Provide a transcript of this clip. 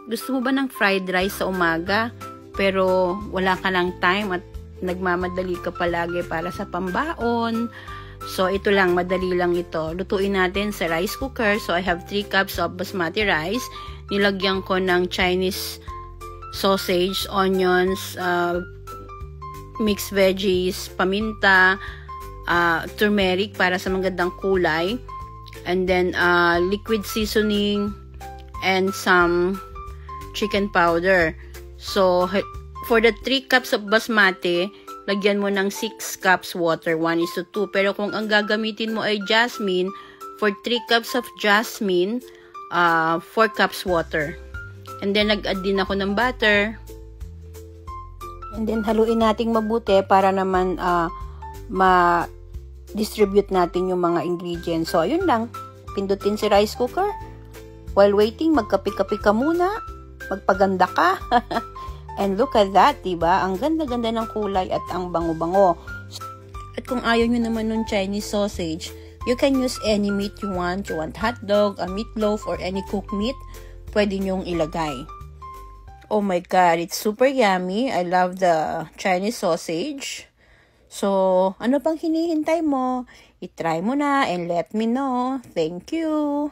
Gusto mo ba ng fried rice sa umaga, pero wala ka ng time at nagmamadali ka palagi para sa pambaon? So, ito lang, madali lang ito. Lutuin natin sa rice cooker. So, I have 3 cups of basmati rice. Nilagyan ko ng Chinese sausage, onions, mixed veggies, paminta, turmeric para sa magandang kulay, and then liquid seasoning, and some chicken powder. So, for the 3 cups of basmati, lagyan mo ng 6 cups water, 1:2. Pero kung ang gagamitin mo ay jasmine, for 3 cups of jasmine, 4 cups water. And then, nag-add din ako ng butter. And then, haluin nating mabuti para naman ma-distribute natin yung mga ingredients. So, ayun lang. Pindutin si rice cooker. While waiting, magkape-kape ka muna. Magpaganda ka. And look at that, diba? Ang ganda-ganda ng kulay at ang bango-bango. At kung ayaw nyo naman ng Chinese sausage, you can use any meat you want. You want hot dog, a meatloaf, or any cooked meat, pwede nyong ilagay. Oh my God, it's super yummy. I love the Chinese sausage. So, ano pang hinihintay mo? I-try mo na and let me know. Thank you.